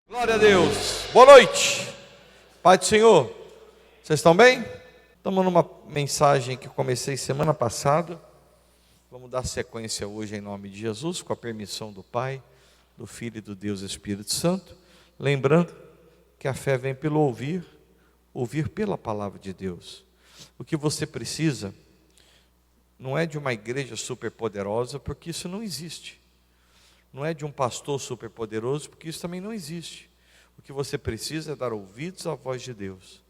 Glória a Deus, boa noite, Pai do Senhor, vocês estão bem? Estamos numa mensagem que eu comecei semana passada, vamos dar sequência hoje em nome de Jesus, com a permissão do Pai, do Filho e do Deus Espírito Santo, lembrando que a fé vem pelo ouvir, ouvir pela palavra de Deus. O que você precisa não é de uma igreja superpoderosa, porque isso não existe. Não é de um pastor superpoderoso, porque isso também não existe. O que você precisa é dar ouvidos à voz de Deus.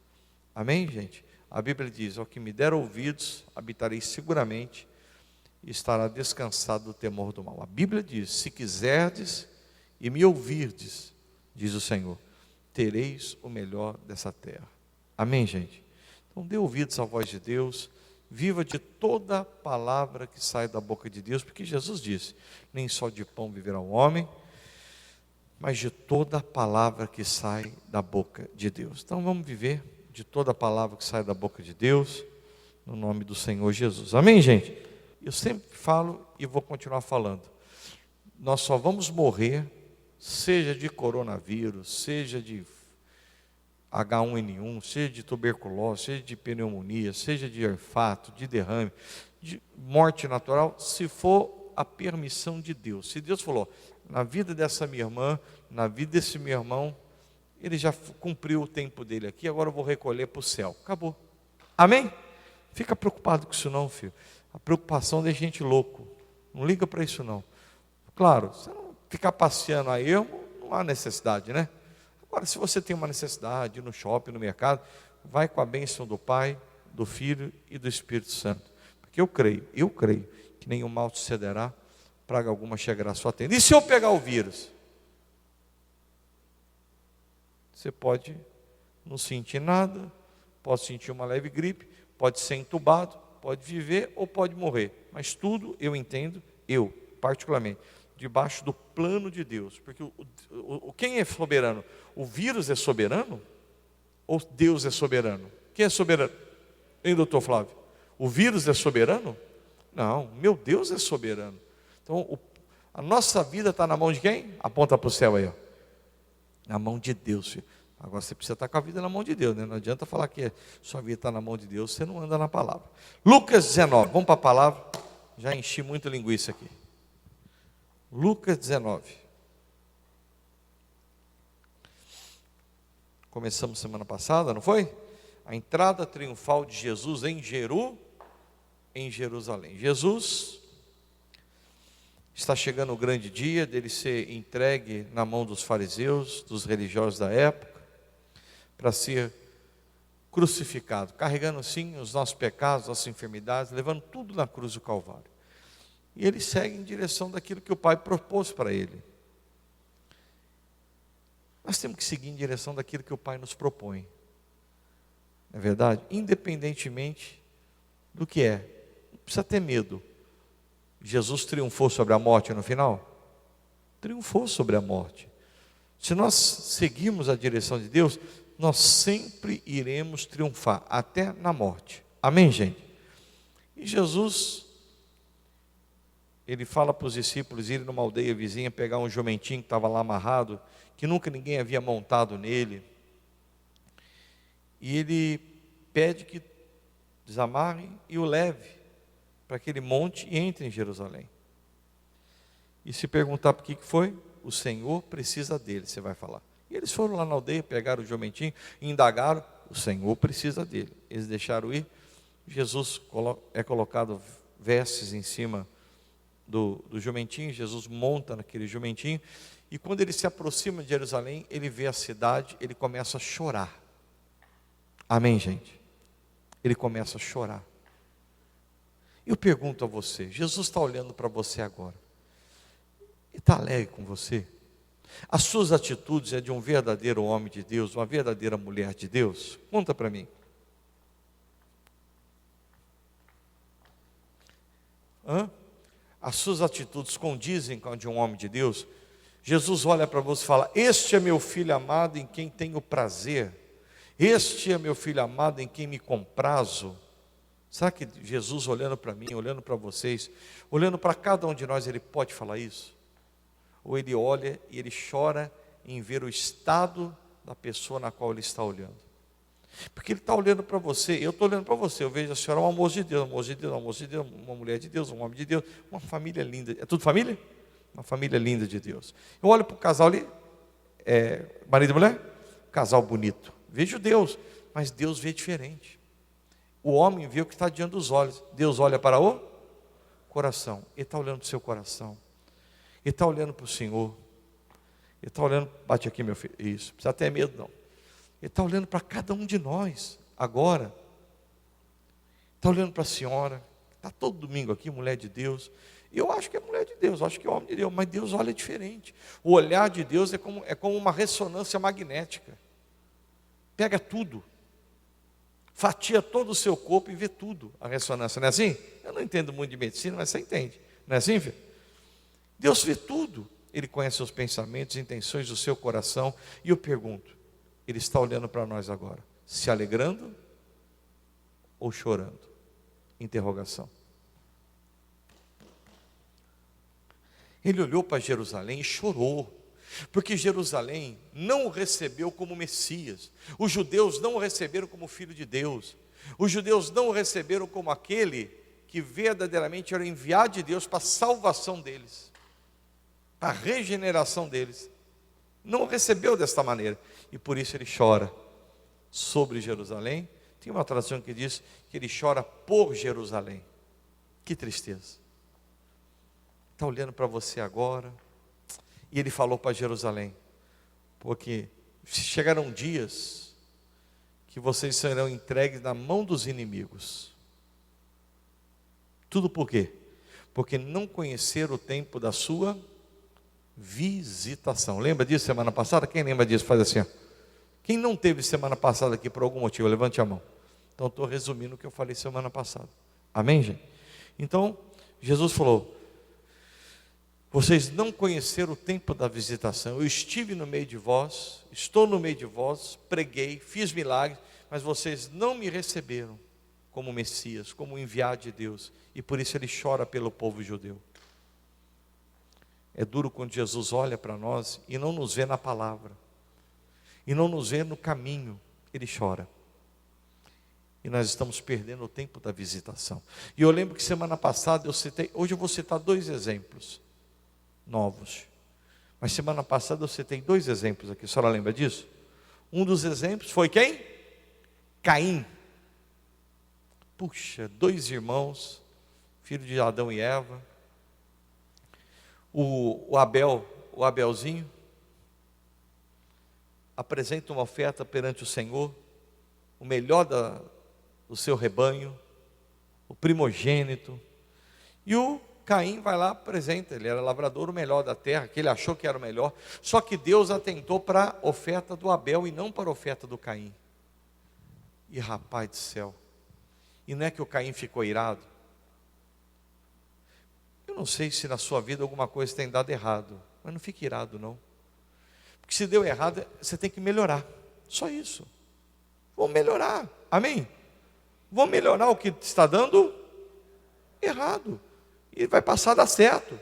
Amém, gente? A Bíblia diz: ao que me der ouvidos, habitarei seguramente e estará descansado do temor do mal. A Bíblia diz: se quiserdes e me ouvirdes, diz o Senhor, tereis o melhor dessa terra. Amém, gente? Então dê ouvidos à voz de Deus. Viva de toda palavra que sai da boca de Deus, porque Jesus disse: nem só de pão viverá o homem, mas de toda palavra que sai da boca de Deus. Então vamos viver de toda palavra que sai da boca de Deus, no nome do Senhor Jesus. Amém, gente? Eu sempre falo e vou continuar falando, nós só vamos morrer, seja de coronavírus, seja de H1N1, seja de tuberculose, seja de pneumonia, seja de infarto, de derrame, de morte natural, se for a permissão de Deus. Se Deus falou, na vida dessa minha irmã, na vida desse meu irmão, ele já cumpriu o tempo dele aqui, agora eu vou recolher para o céu. Acabou. Amém? Fica preocupado com isso não, filho. A preocupação deixa a gente louco. Não liga para isso não. Claro, você não ficar passeando a ermo, não há necessidade, né? Agora, se você tem uma necessidade no shopping, no mercado, vai com a bênção do Pai, do Filho e do Espírito Santo. Porque eu creio que nenhum mal sucederá, praga alguma chegará à sua tenda. E se eu pegar o vírus? Você pode não sentir nada, pode sentir uma leve gripe, pode ser entubado, pode viver ou pode morrer. Mas tudo eu entendo, eu particularmente, debaixo do plano de Deus. Porque quem é soberano? O vírus é soberano? Ou Deus é soberano? Quem é soberano? Hein, doutor Flávio? O vírus é soberano? Não, meu Deus é soberano. Então, a nossa vida está na mão de quem? Aponta para o céu aí, ó. Na mão de Deus, filho. Agora você precisa estar com a vida na mão de Deus, né? Não adianta falar que sua vida está na mão de Deus, você não anda na palavra. Lucas 19, vamos para a palavra. Já enchi muito linguiça aqui. Lucas 19. Começamos semana passada, não foi? A entrada triunfal de Jesus em Jerusalém. Jesus está chegando o grande dia dele ser entregue na mão dos fariseus, dos religiosos da época, para ser crucificado, carregando sim os nossos pecados, nossas enfermidades, levando tudo na cruz do Calvário. E ele segue em direção daquilo que o Pai propôs para ele. Nós temos que seguir em direção daquilo que o Pai nos propõe. Não é verdade? Independentemente do que é. Não precisa ter medo. Jesus triunfou sobre a morte no final? Triunfou sobre a morte. Se nós seguirmos a direção de Deus, nós sempre iremos triunfar, até na morte. Amém, gente? E Jesus, ele fala para os discípulos irem numa aldeia vizinha, pegar um jumentinho que estava lá amarrado, que nunca ninguém havia montado nele. E ele pede que desamarrem e o leve para que ele monte e entre em Jerusalém. E se perguntar por que foi, o Senhor precisa dele, você vai falar. E eles foram lá na aldeia, pegaram o jumentinho, indagaram, o Senhor precisa dele. Eles deixaram ir, Jesus é colocado vestes em cima do jumentinho, Jesus monta naquele jumentinho, e quando ele se aproxima de Jerusalém, ele vê a cidade, ele começa a chorar. Amém, gente? Ele começa a chorar. Eu pergunto a você, Jesus está olhando para você agora, e está alegre com você? As suas atitudes é de um verdadeiro homem de Deus, uma verdadeira mulher de Deus? Conta para mim. As suas atitudes condizem com a de um homem de Deus? Jesus olha para você e fala: este é meu filho amado em quem tenho prazer, este é meu filho amado em quem me comprazo. Sabe que Jesus olhando para mim, olhando para vocês, olhando para cada um de nós, ele pode falar isso? Ou ele olha e ele chora em ver o estado da pessoa na qual ele está olhando. Porque ele está olhando para você, eu estou olhando para você, eu vejo a senhora uma moça de Deus, uma moça de Deus, uma moça de Deus, uma mulher de Deus, um homem de Deus, uma família linda. É tudo família? Uma família linda de Deus. Eu olho para o casal ali, marido e mulher, casal bonito. Vejo Deus, mas Deus vê diferente. O homem vê o que está diante dos olhos. Deus olha para o coração. Ele está olhando para o seu coração. Ele está olhando para o Senhor. Ele está olhando, bate aqui meu filho, isso, não precisa ter medo não. Ele está olhando para cada um de nós, agora. Está olhando para a senhora, está todo domingo aqui, mulher de Deus. Eu acho que é mulher de Deus, acho que é homem de Deus, mas Deus olha diferente. O olhar de Deus é como uma ressonância magnética. Pega tudo, fatia todo o seu corpo e vê tudo, a ressonância, não é assim? Eu não entendo muito de medicina, mas você entende, não é assim, filho? Deus vê tudo, Ele conhece os pensamentos, intenções do seu coração, e eu pergunto, Ele está olhando para nós agora, se alegrando ou chorando? Interrogação. Ele olhou para Jerusalém e chorou, porque Jerusalém não o recebeu como Messias, os judeus não o receberam como filho de Deus, os judeus não o receberam como aquele que verdadeiramente era enviado de Deus para a salvação deles, para a regeneração deles. Não o recebeu desta maneira, e por isso ele chora sobre Jerusalém. Tem uma tradução que diz que ele chora por Jerusalém. Que tristeza. Está olhando para você agora, e ele falou para Jerusalém, porque chegarão dias que vocês serão entregues na mão dos inimigos. Tudo por quê? Porque não conheceram o tempo da sua visitação. Lembra disso semana passada? Quem lembra disso? Faz assim, ó. Quem não teve semana passada aqui por algum motivo, levante a mão. Então estou resumindo o que eu falei semana passada. Amém, gente? Então, Jesus falou, vocês não conheceram o tempo da visitação. Eu estive no meio de vós, estou no meio de vós, preguei, fiz milagres, mas vocês não me receberam como Messias, como enviado de Deus. E por isso ele chora pelo povo judeu. É duro quando Jesus olha para nós e não nos vê na palavra, e não nos vê no caminho, ele chora. E nós estamos perdendo o tempo da visitação. E eu lembro que semana passada eu citei, hoje eu vou citar 2 exemplos novos. Mas semana passada eu citei 2 exemplos aqui, a senhora lembra disso? Um dos exemplos foi quem? Caim. Puxa, 2 irmãos, filho de Adão e Eva. O Abelzinho, apresenta uma oferta perante o Senhor, o melhor do seu rebanho, o primogênito. E o Caim vai lá, apresenta, ele era lavrador, o melhor da terra, que ele achou que era o melhor. Só que Deus atentou para a oferta do Abel e não para a oferta do Caim. E rapaz do céu, e não é que o Caim ficou irado? Eu não sei se na sua vida alguma coisa tem dado errado, mas não fique irado não. Porque se deu errado, você tem que melhorar, só isso. Vamos melhorar, amém? Vamos melhorar o que está dando errado, e vai passar a dar certo.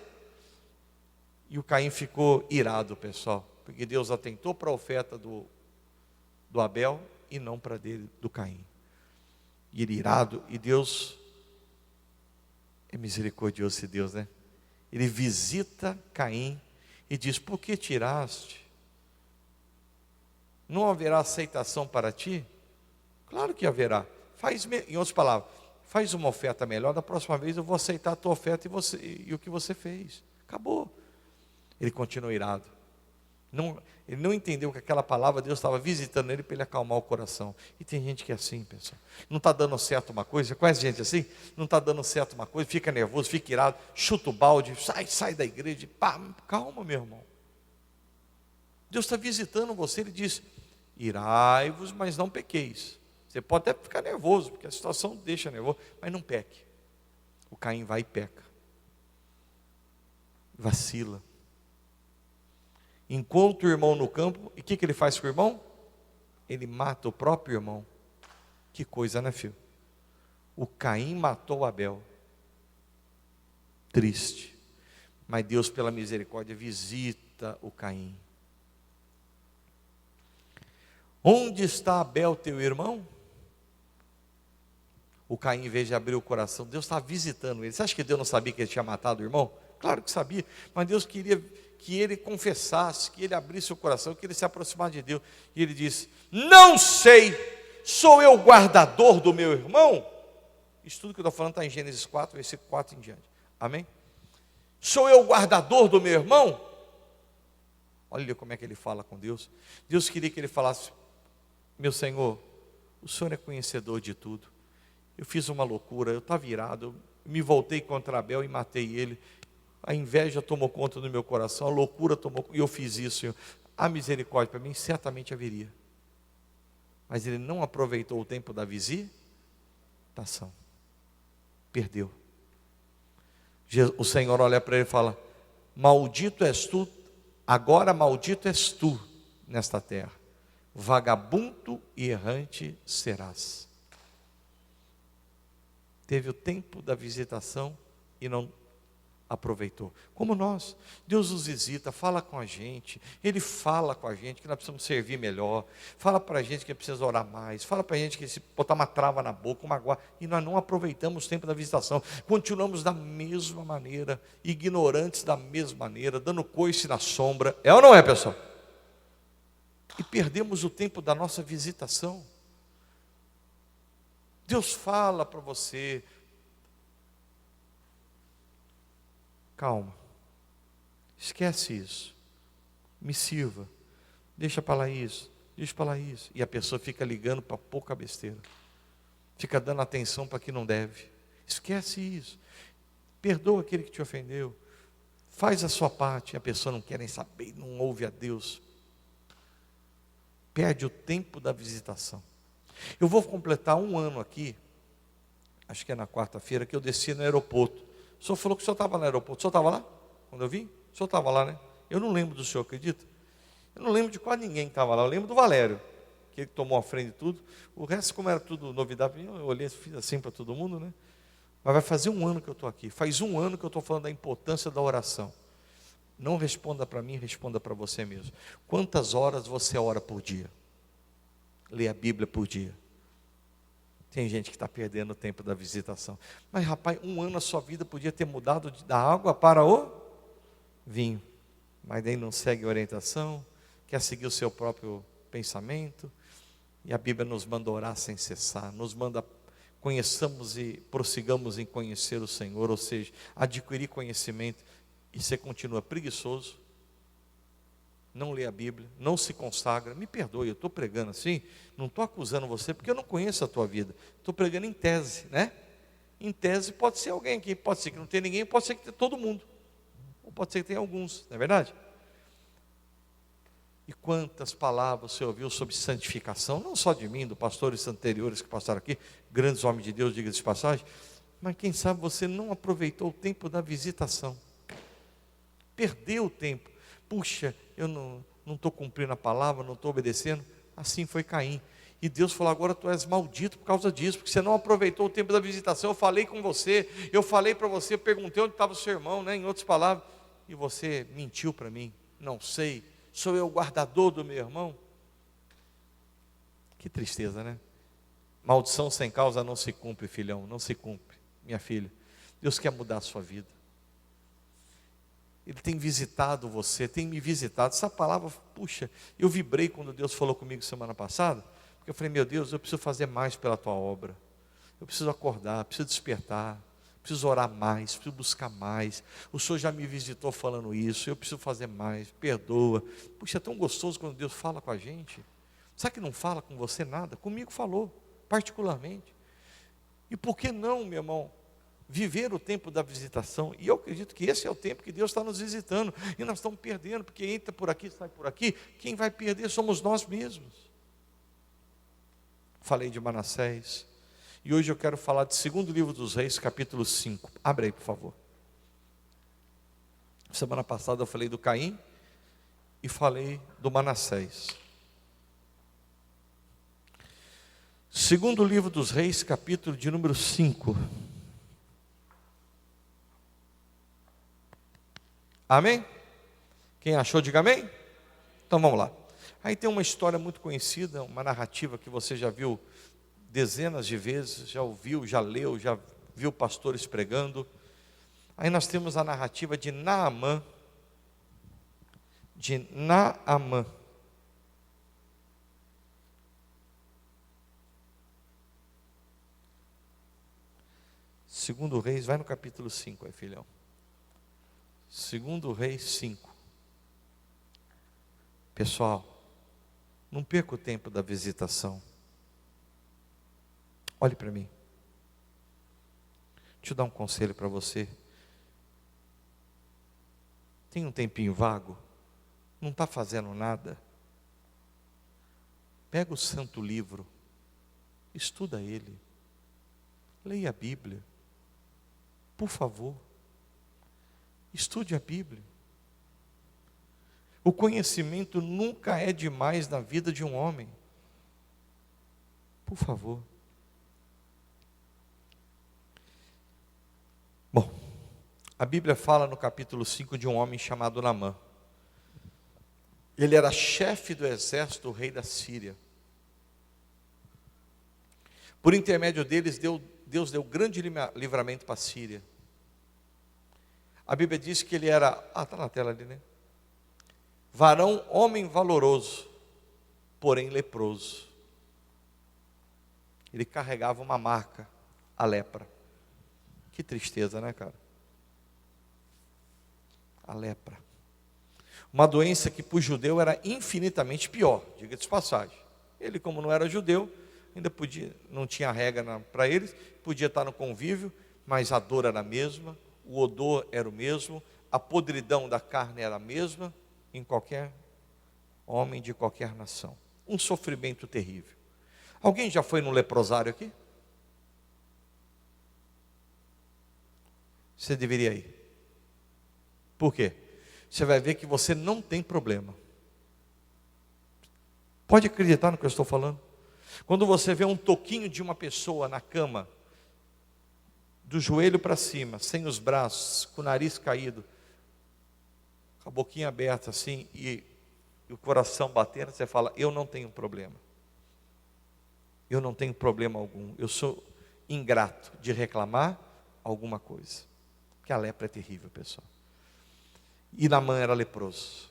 E o Caim ficou irado, pessoal, porque Deus atentou para a oferta do Abel e não para a dele, do Caim. E ele irado, e Deus é misericordioso esse Deus, né? Ele visita Caim e diz, por que tiraste? Não haverá aceitação para ti? Claro que haverá. Em outras palavras, faz uma oferta melhor, da próxima vez eu vou aceitar a tua oferta e o que você fez. Acabou. Ele continuou irado. Ele não entendeu que aquela palavra Deus estava visitando ele para ele acalmar o coração. E tem gente que é assim, pessoal. Não está dando certo uma coisa, você conhece gente assim? Não está dando certo uma coisa, fica nervoso, fica irado, chuta o balde, sai da igreja, pá, calma meu irmão. Deus está visitando você, ele diz, irai-vos, mas não pequeis. Você pode até ficar nervoso, porque a situação deixa nervoso, mas não peque. O Caim vai e peca. Vacila. Encontra o irmão no campo, e o que ele faz com o irmão? Ele mata o próprio irmão. Que coisa, né, filho? O Caim matou Abel. Triste. Mas Deus, pela misericórdia, visita o Caim. Onde está Abel, teu irmão? O Caim, em vez de abrir o coração, Deus estava visitando ele. Você acha que Deus não sabia que ele tinha matado o irmão? Claro que sabia, mas Deus queria que ele confessasse, que ele abrisse o coração, que ele se aproximasse de Deus. E ele disse: não sei, sou eu o guardador do meu irmão? Isso tudo que eu estou falando está em Gênesis 4, versículo 4 em diante. Amém? Sou eu o guardador do meu irmão? Olha como é que ele fala com Deus. Deus queria que ele falasse: meu Senhor, o Senhor é conhecedor de tudo. Eu fiz uma loucura, eu estava irado, eu me voltei contra Abel e matei ele. A inveja tomou conta do meu coração, a loucura tomou conta, e eu fiz isso, Senhor. A misericórdia para mim certamente haveria. Mas ele não aproveitou o tempo da visitação. Perdeu. O Senhor olha para ele e fala: maldito és tu, agora maldito és tu nesta terra. Vagabundo e errante serás. Teve o tempo da visitação e não aproveitou. Como nós, Deus nos visita, fala com a gente, Ele fala com a gente que nós precisamos servir melhor, fala para a gente que precisa orar mais, fala para a gente que se botar uma trava na boca, uma guarda, e nós não aproveitamos o tempo da visitação, continuamos da mesma maneira, ignorantes da mesma maneira, dando coice na sombra, é ou não é, pessoal? E perdemos o tempo da nossa visitação. Deus fala para você: calma, esquece isso, me sirva, deixa para lá isso, deixa para lá isso. E a pessoa fica ligando para pouca besteira, fica dando atenção para que não deve. Esquece isso, perdoa aquele que te ofendeu, faz a sua parte. A pessoa não quer nem saber, não ouve a Deus, perde o tempo da visitação. Eu vou completar 1 ano aqui, acho que é na quarta-feira, que eu desci no aeroporto. O senhor falou que o senhor estava no aeroporto. O senhor estava lá? Quando eu vim? O senhor estava lá, né? Eu não lembro do senhor, acredita? Eu não lembro de quase ninguém que estava lá. Eu lembro do Valério, que ele tomou a frente de tudo. O resto, como era tudo novidade, eu olhei, fiz assim para todo mundo, né? Mas vai fazer 1 ano que eu estou aqui. Faz 1 ano que eu estou falando da importância da oração. Não responda para mim, responda para você mesmo. Quantas horas você ora por dia? Lê a Bíblia por dia. Tem gente que está perdendo o tempo da visitação. Mas rapaz, 1 ano a sua vida podia ter mudado da água para o vinho. Mas daí não segue a orientação, quer seguir o seu próprio pensamento. E a Bíblia nos manda orar sem cessar, nos manda conheçamos e prossigamos em conhecer o Senhor, ou seja, adquirir conhecimento. E você continua preguiçoso, não lê a Bíblia, não se consagra. Me perdoe, eu estou pregando assim, não estou acusando você, porque eu não conheço a tua vida. Estou pregando em tese, né? Em tese pode ser alguém aqui, pode ser que não tenha ninguém, pode ser que tenha todo mundo. Ou pode ser que tenha alguns, não é verdade? E quantas palavras você ouviu sobre santificação, não só de mim, dos pastores anteriores que passaram aqui, grandes homens de Deus, diga-se de passagem, mas quem sabe você não aproveitou o tempo da visitação. Perdeu o tempo. Puxa, eu não estou cumprindo a palavra, não estou obedecendo. Assim foi Caim. E Deus falou: agora tu és maldito por causa disso, porque você não aproveitou o tempo da visitação. Eu falei com você, eu falei para você, perguntei onde estava o seu irmão, né, em outras palavras, e você mentiu para mim. Não sei, sou eu o guardador do meu irmão? Que tristeza, né? Maldição sem causa não se cumpre, filhão, não se cumpre, minha filha. Deus quer mudar a sua vida. Ele tem visitado você, tem me visitado. Essa palavra, puxa, eu vibrei quando Deus falou comigo semana passada, porque eu falei: meu Deus, eu preciso fazer mais pela tua obra. Eu preciso acordar, preciso despertar, preciso orar mais, preciso buscar mais. O Senhor já me visitou falando isso, eu preciso fazer mais, perdoa. Puxa, é tão gostoso quando Deus fala com a gente. Sabe que não fala com você nada? Comigo falou, particularmente. E por que não, meu irmão, viver o tempo da visitação? E eu acredito que esse é o tempo que Deus está nos visitando, e nós estamos perdendo, porque entra por aqui, sai por aqui. Quem vai perder somos nós mesmos. Falei de Manassés, e hoje eu quero falar de 2º livro dos Reis, capítulo 5. Abre aí, por favor. Semana passada eu falei do Caim e falei do Manassés. 2º livro dos Reis, capítulo de número 5. Amém? Quem achou, diga amém. Então vamos lá. Aí tem uma história muito conhecida, uma narrativa que você já viu dezenas de vezes, já ouviu, já leu, já viu pastores pregando. Aí nós temos a narrativa de Naamã. Segundo Reis, vai no capítulo 5 aí, filhão. Segundo Reis 5. Pessoal, não perca o tempo da visitação. Olhe para mim. Deixa eu dar um conselho para você. Tem um tempinho vago? Não está fazendo nada? Pega o santo livro, estuda ele, leia a Bíblia. Por favor, estude a Bíblia. O conhecimento nunca é demais na vida de um homem. Por favor. Bom, a Bíblia fala no capítulo 5 de um homem chamado Naamã. Ele era chefe do exército do rei da Síria. Por intermédio deles, Deus deu grande livramento para a Síria. A Bíblia diz que ele era, está na tela ali, né? Varão, homem valoroso, porém leproso. Ele carregava uma marca, a lepra. Que tristeza, né, cara? A lepra. Uma doença que para o judeu era infinitamente pior, diga-se de passagem. Ele, como não era judeu, ainda podia, não tinha regra para eles, podia estar no convívio, mas a dor era a mesma, o odor era o mesmo, a podridão da carne era a mesma, em qualquer homem de qualquer nação. Um sofrimento terrível. Alguém já foi no leprosário aqui? Você deveria ir. Por quê? Você vai ver que você não tem problema. Pode acreditar no que eu estou falando? Quando você vê um toquinho de uma pessoa na cama, do joelho para cima, sem os braços, com o nariz caído, com a boquinha aberta assim, e o coração batendo, você fala, eu não tenho problema. Eu não tenho problema algum. Eu sou ingrato de reclamar alguma coisa. Porque a lepra é terrível, pessoal. E Naamã era leproso.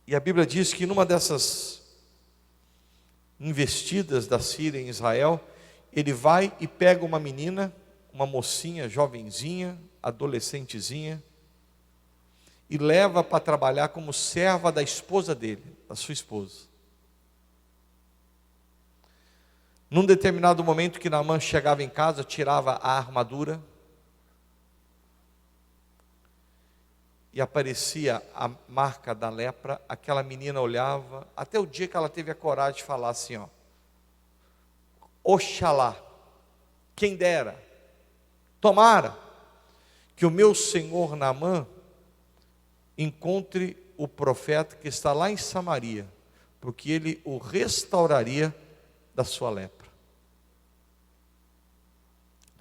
E a Bíblia diz que numa dessas investidas da Síria em Israel, ele vai e pega uma menina, uma mocinha, jovenzinha, adolescentezinha, e leva para trabalhar como serva da esposa dele, da sua esposa. Num determinado momento que Naamã chegava em casa, tirava a armadura, e aparecia a marca da lepra, aquela menina olhava, até o dia que ela teve a coragem de falar assim, ó, Oxalá, quem dera, tomara, que o meu senhor Naamã encontre o profeta que está lá em Samaria, porque ele o restauraria da sua lepra.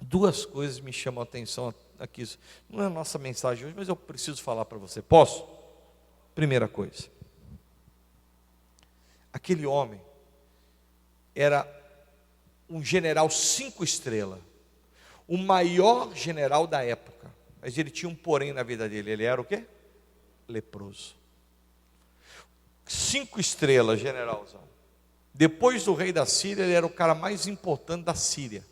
Duas coisas me chamam a atenção aqui, não é a nossa mensagem hoje, mas eu preciso falar para você, posso? Primeira coisa, aquele homem era um general 5 estrelas, o maior general da época, mas ele tinha um porém na vida dele, ele era o quê? Leproso. 5 estrelas, generalzão. Depois do rei da Síria, ele era o cara mais importante da Síria,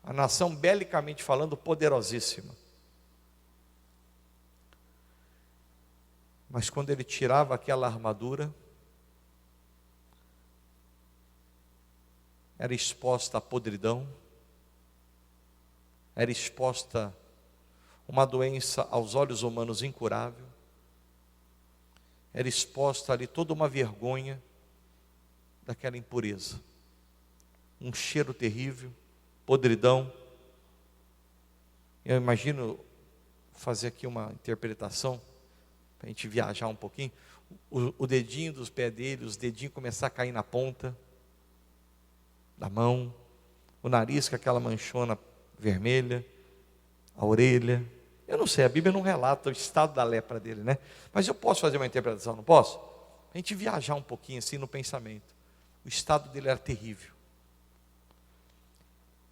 a nação belicamente falando poderosíssima. Mas quando ele tirava aquela armadura, era exposta à podridão, era exposta uma doença aos olhos humanos incurável, era exposta ali toda uma vergonha daquela impureza, um cheiro terrível, podridão. Eu imagino fazer aqui uma interpretação, para a gente viajar um pouquinho, o dedinho dos pés dele, os dedinhos começar a cair na ponta da mão, o nariz com aquela manchona vermelha, a orelha. Eu não sei, a Bíblia não relata o estado da lepra dele, né? Mas eu posso fazer uma interpretação, não posso? a gente viajar um pouquinho assim no pensamento. O estado dele era terrível.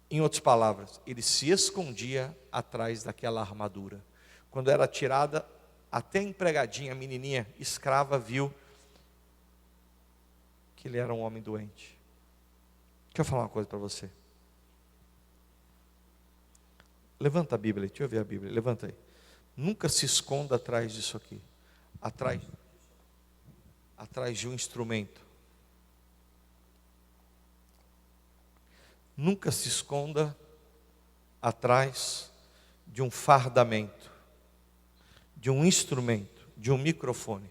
Em outras palavras, ele se escondia atrás daquela armadura. Quando era tirada, até a empregadinha, a menininha escrava, viu que ele era um homem doente. Deixa eu falar uma coisa para você. Levanta a Bíblia, deixa eu ver a Bíblia, levanta aí. Nunca se esconda atrás disso aqui. Atrás de um instrumento. Nunca se esconda atrás de um fardamento, de um instrumento, de um microfone.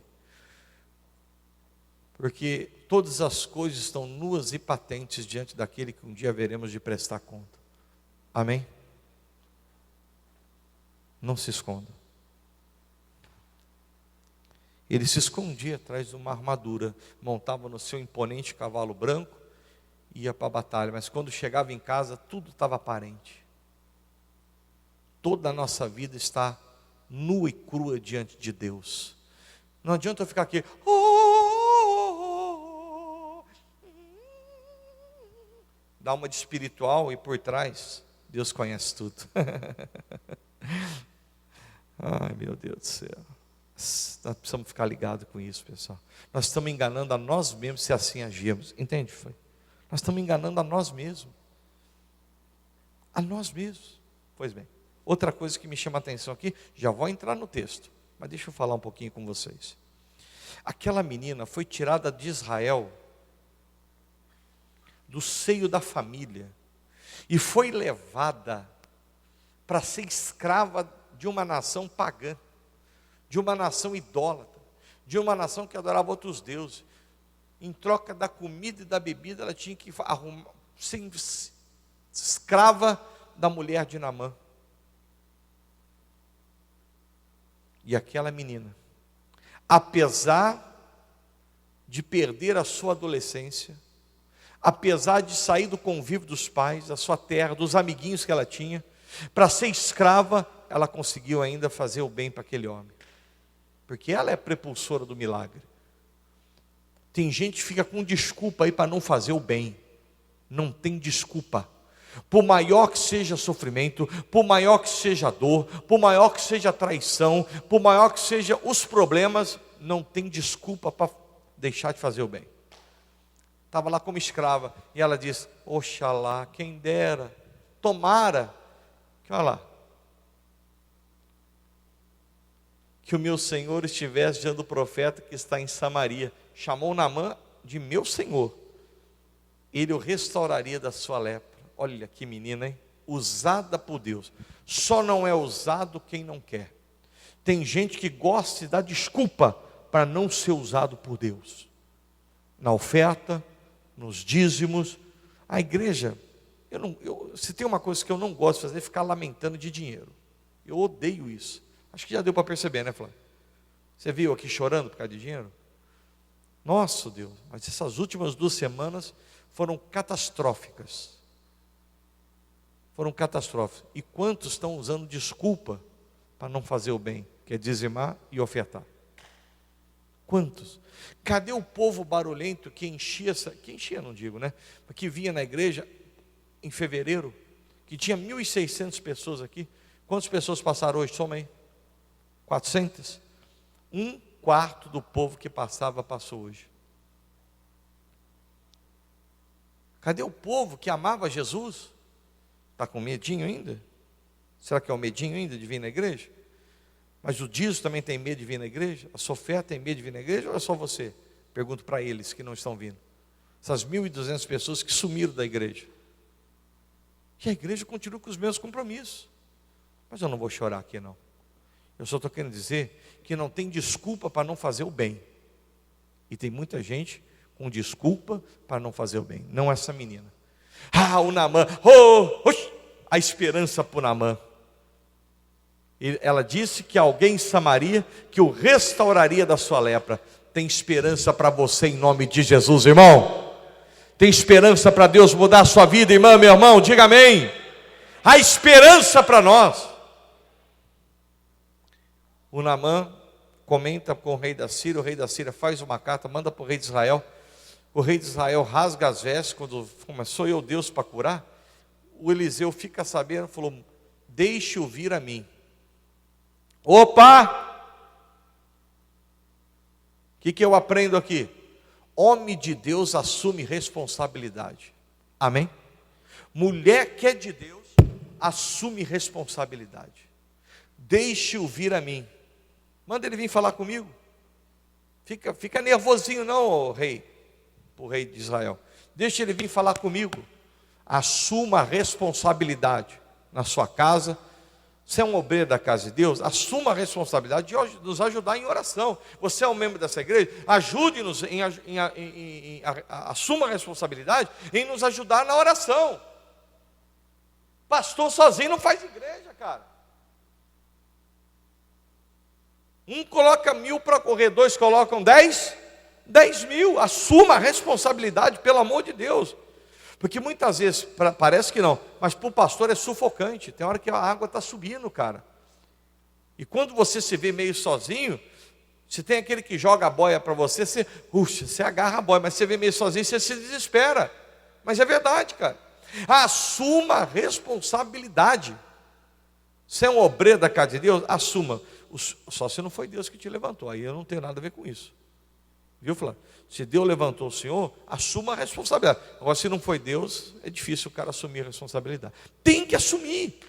Porque todas as coisas estão nuas e patentes diante daquele que um dia veremos de prestar conta. Amém? Não se esconda. Ele se escondia atrás de uma armadura, montava no seu imponente cavalo branco, ia para a batalha, mas quando chegava em casa, tudo estava aparente. Toda a nossa vida está nua e crua diante de Deus. Não adianta eu ficar aqui, dar uma de espiritual e por trás, Deus conhece tudo. Ai, meu Deus do céu. Nós precisamos ficar ligados com isso, pessoal. Nós estamos enganando a nós mesmos se assim agirmos. Entende? Nós estamos enganando a nós mesmos. A nós mesmos. Pois bem, outra coisa que me chama a atenção aqui, já vou entrar no texto, mas deixa eu falar um pouquinho com vocês. Aquela menina foi tirada de Israel, do seio da família, e foi levada para ser escrava de uma nação pagã, de uma nação idólatra, de uma nação que adorava outros deuses. Em troca da comida e da bebida, ela tinha que ser escrava da mulher de Naamã. E aquela menina, apesar de perder a sua adolescência, apesar de sair do convívio dos pais, da sua terra, dos amiguinhos que ela tinha, para ser escrava, ela conseguiu ainda fazer o bem para aquele homem. Porque ela é a prepulsora do milagre. Tem gente que fica com desculpa aí para não fazer o bem. Não tem desculpa. Por maior que seja sofrimento, por maior que seja dor, por maior que seja traição, por maior que seja os problemas, não tem desculpa para deixar de fazer o bem. Estava lá como escrava, e ela disse, oxalá, quem dera, tomara, que olha lá, que o meu Senhor estivesse diante do profeta que está em Samaria. Chamou Naamã de meu Senhor, ele o restauraria da sua lepra. Olha que menina, hein? Usada por Deus. Só não é usado quem não quer. Tem gente que gosta de dar desculpa para não ser usado por Deus. Na oferta, nos dízimos. A igreja, se tem uma coisa que eu não gosto de fazer, é ficar lamentando de dinheiro. Eu odeio isso. Acho que já deu para perceber, né, Flávio? Você viu aqui chorando por causa de dinheiro? Nossa, Deus, mas essas últimas 2 semanas foram catastróficas. Foram catastróficas. E quantos estão usando desculpa para não fazer o bem, que é dizimar e ofertar? Quantos? Cadê o povo barulhento que enchia, não digo, né? Que vinha na igreja em fevereiro, que tinha 1.600 pessoas aqui. Quantas pessoas passaram hoje? Soma aí. 400? 1/4 do povo que passava, passou hoje. Cadê o povo que amava Jesus? Está com medinho ainda? Será que é o medinho ainda de vir na igreja? Mas o dízimo também tem medo de vir na igreja? A Sofia tem medo de vir na igreja ou é só você? Pergunto para eles que não estão vindo. Essas 1.200 pessoas que sumiram da igreja. E a igreja continua com os meus compromissos. Mas eu não vou chorar aqui não. Eu só estou querendo dizer que não tem desculpa para não fazer o bem. E tem muita gente com desculpa para não fazer o bem. Não essa menina. O Naamã, a esperança para o Naamã. Ela disse que alguém em Samaria que o restauraria da sua lepra. Tem esperança para você em nome de Jesus, irmão. Tem esperança para Deus mudar a sua vida, irmã, meu irmão, diga amém. Há esperança para nós. O Naamã comenta com o rei da Síria faz uma carta, manda para o rei de Israel. O rei de Israel rasga as vestes, quando sou eu Deus para curar. O Eliseu fica sabendo, falou, deixe-o vir a mim. Opa! O que eu aprendo aqui? Homem de Deus assume responsabilidade. Amém? Mulher que é de Deus, assume responsabilidade. Deixe-o vir a mim. Manda ele vir falar comigo. Fica nervosinho não, rei. O rei de Israel. Deixa ele vir falar comigo. Assuma a responsabilidade na sua casa. Você é um obreiro da casa de Deus, assuma a responsabilidade de nos ajudar em oração. Você é um membro dessa igreja, ajude-nos, assuma a responsabilidade em nos ajudar na oração. Pastor sozinho não faz igreja, cara. Um coloca 1.000 para correr, 2 colocam 10 mil. Assuma a responsabilidade, pelo amor de Deus. Porque muitas vezes, parece que não, mas para o pastor é sufocante. Tem hora que a água está subindo, cara. E quando você se vê meio sozinho, se tem aquele que joga a boia para você, você agarra a boia, mas você vê meio sozinho, você se desespera. Mas é verdade, cara. Assuma a responsabilidade. Você é um obreiro da casa de Deus? Assuma. Só se não foi Deus que te levantou, aí eu não tenho nada a ver com isso. Viu, Flávio? Se Deus levantou o Senhor, assuma a responsabilidade. Agora, se não foi Deus, é difícil o cara assumir a responsabilidade. Tem que assumir.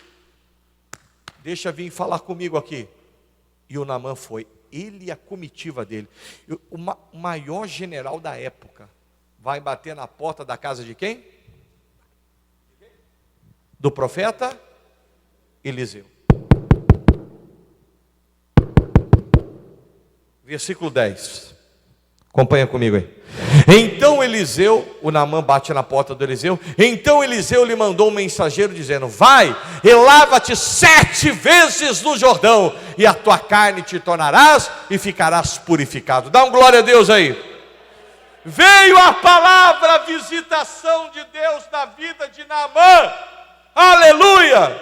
Deixa vir falar comigo aqui. E o Naamã foi. Ele e a comitiva dele. O maior general da época vai bater na porta da casa de quem? Do profeta Eliseu. Versículo 10. Acompanha comigo aí. Então Eliseu, o Naamã bate na porta do Eliseu. Então Eliseu lhe mandou um mensageiro dizendo: vai e lava-te 7 vezes no Jordão, e a tua carne te tornarás e ficarás purificado. Dá um glória a Deus aí. Veio a palavra, a visitação de Deus na vida de Naamã. Aleluia!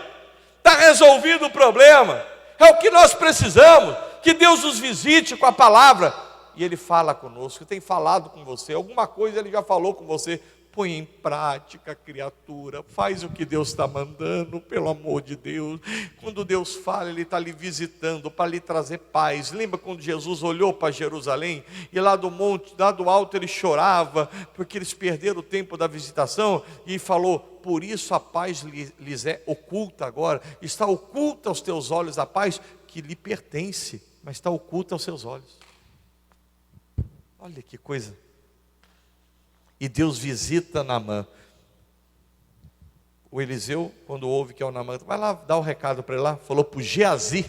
Está resolvido o problema. É o que nós precisamos. Que Deus nos visite com a palavra. E Ele fala conosco, tem falado com você, alguma coisa Ele já falou com você. Põe em prática, criatura, faz o que Deus está mandando, pelo amor de Deus. Quando Deus fala, Ele está lhe visitando para lhe trazer paz. Lembra quando Jesus olhou para Jerusalém e lá do monte, lá do alto Ele chorava, porque eles perderam o tempo da visitação, e falou: por isso a paz lhes é oculta agora, está oculta aos teus olhos a paz que lhe pertence, mas está oculta aos seus olhos. Olha que coisa. E Deus visita Naamã. O Eliseu, quando ouve que é o Naamã, vai lá dar o recado para ele lá. Falou para o Geazi.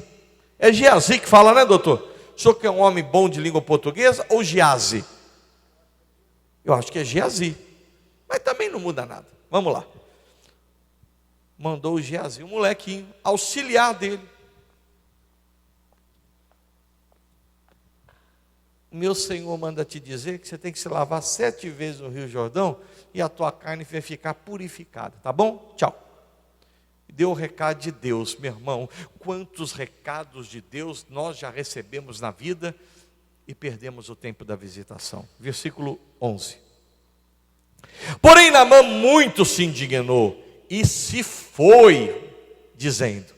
É Geazi que fala, né, doutor? O senhor que é um homem bom de língua portuguesa ou Geazi? Eu acho que é Geazi. Mas também não muda nada. Vamos lá. Mandou o Geazi, um molequinho, auxiliar dele. Meu Senhor manda te dizer que você tem que se lavar 7 vezes no Rio Jordão e a tua carne vai ficar purificada, tá bom? Tchau. Deu o recado de Deus, meu irmão. Quantos recados de Deus nós já recebemos na vida e perdemos o tempo da visitação. Versículo 11. Porém Naamã muito se indignou e se foi, dizendo: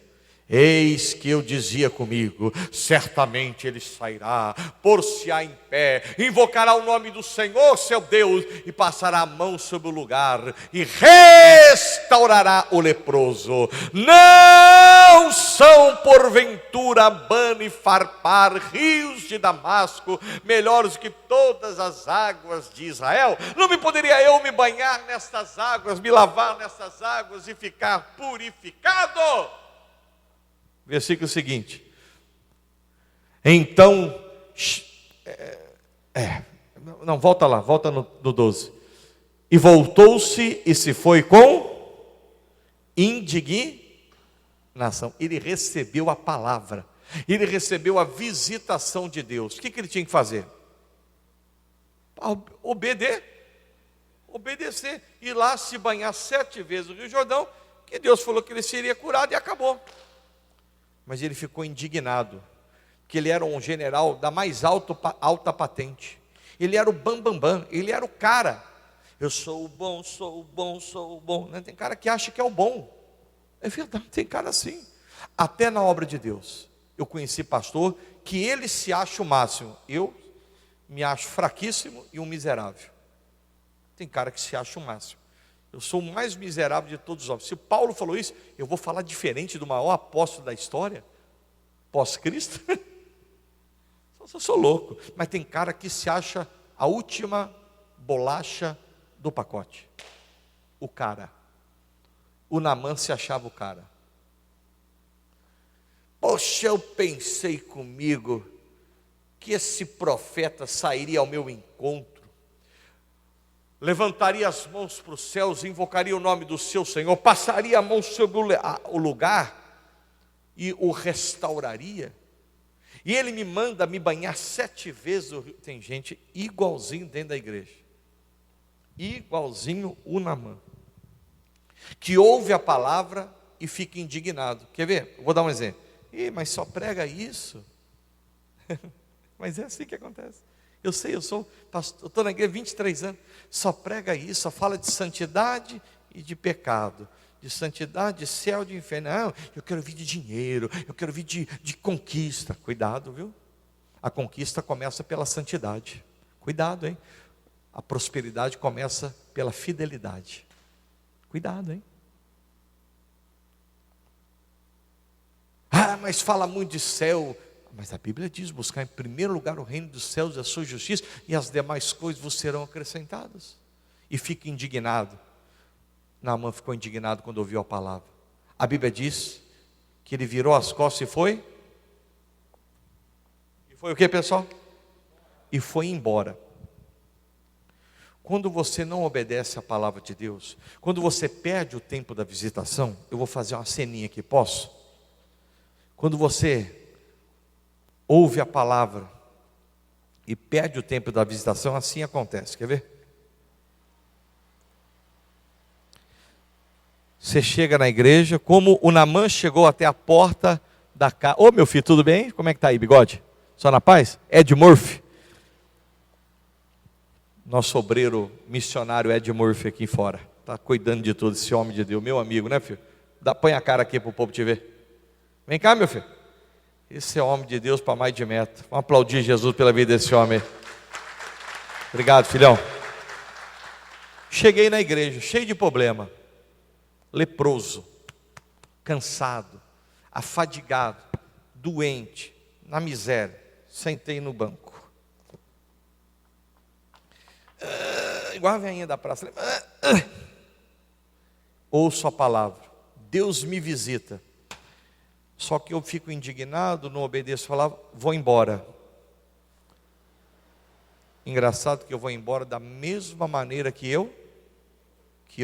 eis que eu dizia comigo, certamente ele sairá, pôr-se-á em pé, invocará o nome do Senhor seu Deus, e passará a mão sobre o lugar, e restaurará o leproso. Não são porventura Abana e Farpar, rios de Damasco, melhores que todas as águas de Israel? Não me poderia eu me banhar nestas águas, me lavar nessas águas e ficar purificado? Versículo seguinte. Então, volta lá, volta no 12. E voltou-se e se foi com indignação. Ele recebeu a palavra, ele recebeu a visitação de Deus. O que ele tinha que fazer? Obedecer, ir lá se banhar 7 vezes no Rio Jordão, que Deus falou que ele seria curado e acabou. Mas ele ficou indignado. que ele era um general da mais alta patente. Ele era o bambambam, ele era o cara. Eu sou o bom, sou o bom, sou o bom. Tem cara que acha que é o bom. É verdade, tem cara assim. Até na obra de Deus. Eu conheci pastor que ele se acha o máximo. Eu me acho fraquíssimo e um miserável. Tem cara que se acha o máximo. Eu sou o mais miserável de todos os homens. Se Paulo falou isso, eu vou falar diferente do maior apóstolo da história, pós-Cristo. Eu sou louco. Mas tem cara que se acha a última bolacha do pacote. O cara. O Naamã se achava o cara. Poxa, eu pensei comigo que esse profeta sairia ao meu encontro, levantaria as mãos para os céus, invocaria o nome do seu Senhor, passaria a mão sobre o lugar e o restauraria. E ele me manda me banhar 7 vezes no rio. Tem gente igualzinho dentro da igreja, igualzinho o Naamã, que ouve a palavra e fica indignado. Quer ver? Eu vou dar um exemplo. Mas só prega isso? Mas é assim que acontece. Eu sei, eu estou na igreja há 23 anos, só prega isso, só fala de santidade e de pecado, de santidade, de céu, de inferno. Não, eu quero ouvir de dinheiro, eu quero ouvir de conquista. Cuidado, viu? A conquista começa pela santidade. Cuidado, hein? A prosperidade começa pela fidelidade. Cuidado, hein? Mas fala muito de céu. Mas a Bíblia diz: buscar em primeiro lugar o reino dos céus e a sua justiça, e as demais coisas vos serão acrescentadas. E fica indignado. Naamã ficou indignado quando ouviu a palavra. A Bíblia diz que ele virou as costas e foi? E foi o que, pessoal? E foi embora. Quando você não obedece à palavra de Deus, quando você perde o tempo da visitação, eu vou fazer uma ceninha aqui, posso? Quando você ouve a palavra e perde o tempo da visitação, assim acontece. Quer ver? Você chega na igreja, como o Naamã chegou até a porta da casa. Ô, meu filho, tudo bem? Como é que tá aí, bigode? Só na paz? Ed Murphy. Nosso obreiro missionário Ed Murphy aqui fora. Está cuidando de tudo, esse homem de Deus. Meu amigo, né, filho? Põe a cara aqui para o povo te ver. Vem cá, meu filho. Esse é homem de Deus para mais de metro. Vamos aplaudir Jesus pela vida desse homem. Obrigado, filhão. Cheguei na igreja, cheio de problema. Leproso, cansado, afadigado, doente, na miséria. Sentei no banco. Igual a velhinha da praça. Ouço a palavra. Deus me visita. Só que eu fico indignado, não obedeço a palavra, vou embora. Engraçado que eu vou embora da mesma maneira que eu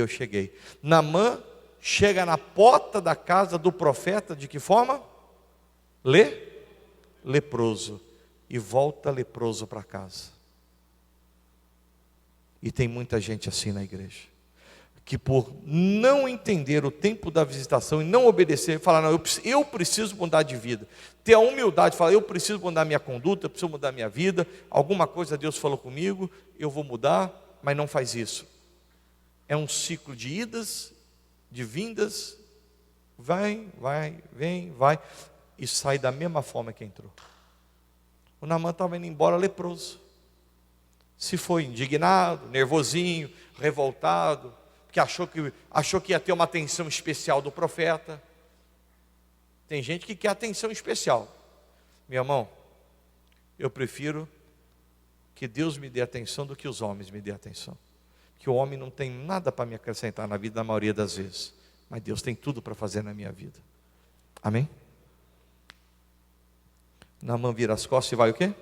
cheguei. Naamã chega na porta da casa do profeta, de que forma? Leproso. E volta leproso para casa. E tem muita gente assim na igreja, que por não entender o tempo da visitação e não obedecer, falar: não, eu preciso mudar de vida. Ter a humildade de falar: eu preciso mudar minha conduta, eu preciso mudar minha vida, alguma coisa Deus falou comigo, eu vou mudar, mas não faz isso. É um ciclo de idas, de vindas, vai, vem, vai, e sai da mesma forma que entrou. O Naamã estava indo embora leproso. Se foi indignado, nervosinho, revoltado, que achou que ia ter uma atenção especial do profeta. Tem gente que quer atenção especial. Meu irmão, eu prefiro que Deus me dê atenção do que os homens me dê atenção. Que o homem não tem nada para me acrescentar na vida, na maioria das vezes. Mas Deus tem tudo para fazer na minha vida. Amém? Naamã vira as costas e vai o quê?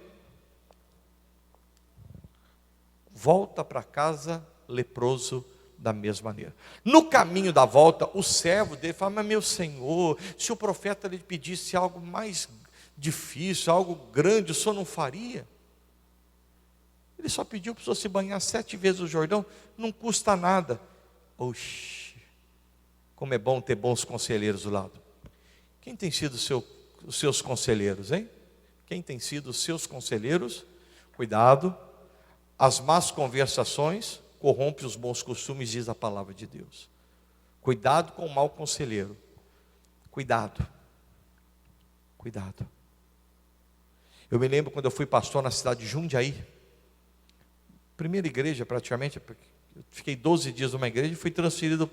Volta para casa leproso da mesma maneira. No caminho da volta, o servo dele fala: mas meu senhor, se o profeta lhe pedisse algo mais difícil, algo grande, o senhor não faria? Ele só pediu para o senhor se banhar 7 vezes no Jordão, não custa nada. Oxi, como é bom ter bons conselheiros do lado. Quem tem sido os seus conselheiros, hein? Quem tem sido os seus conselheiros? Cuidado. As más conversações corrompem os bons costumes, diz a palavra de Deus. Cuidado com o mau conselheiro. Cuidado. Cuidado. Eu me lembro quando eu fui pastor na cidade de Jundiaí. Primeira igreja praticamente. Eu fiquei 12 dias numa igreja e fui transferido,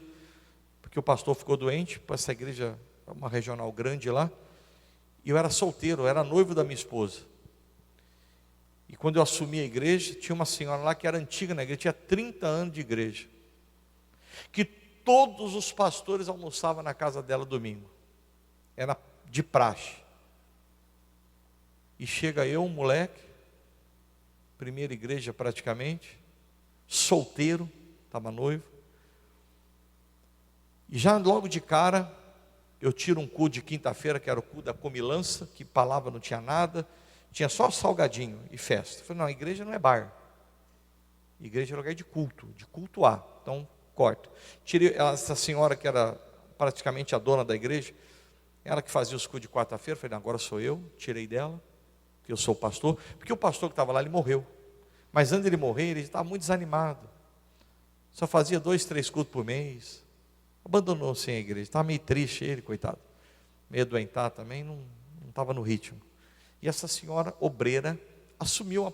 porque o pastor ficou doente, para essa igreja, uma regional grande lá. E eu era solteiro, eu era noivo da minha esposa. E quando eu assumi a igreja, tinha uma senhora lá que era antiga na igreja, tinha 30 anos de igreja. Que todos os pastores almoçavam na casa dela domingo. Era de praxe. E chega eu, um moleque, primeira igreja praticamente, solteiro, estava noivo. E já logo de cara, eu tiro um cu de quinta-feira, que era o cu da comilança, que palavra não tinha nada, tinha só salgadinho e festa. Eu falei, não, a igreja não é bar. A igreja é lugar de cultuar. Então, corta. Tirei essa senhora que era praticamente a dona da igreja, ela que fazia os cu de quarta-feira, falei, não, agora sou eu, tirei dela, que eu sou o pastor, porque o pastor que estava lá, ele morreu. Mas antes de ele morrer, ele estava muito desanimado. Só fazia 2, 3 cultos por mês. Abandonou sem a igreja. Estava meio triste ele, coitado. Meio adoentado também, não estava no ritmo. E essa senhora obreira assumiu a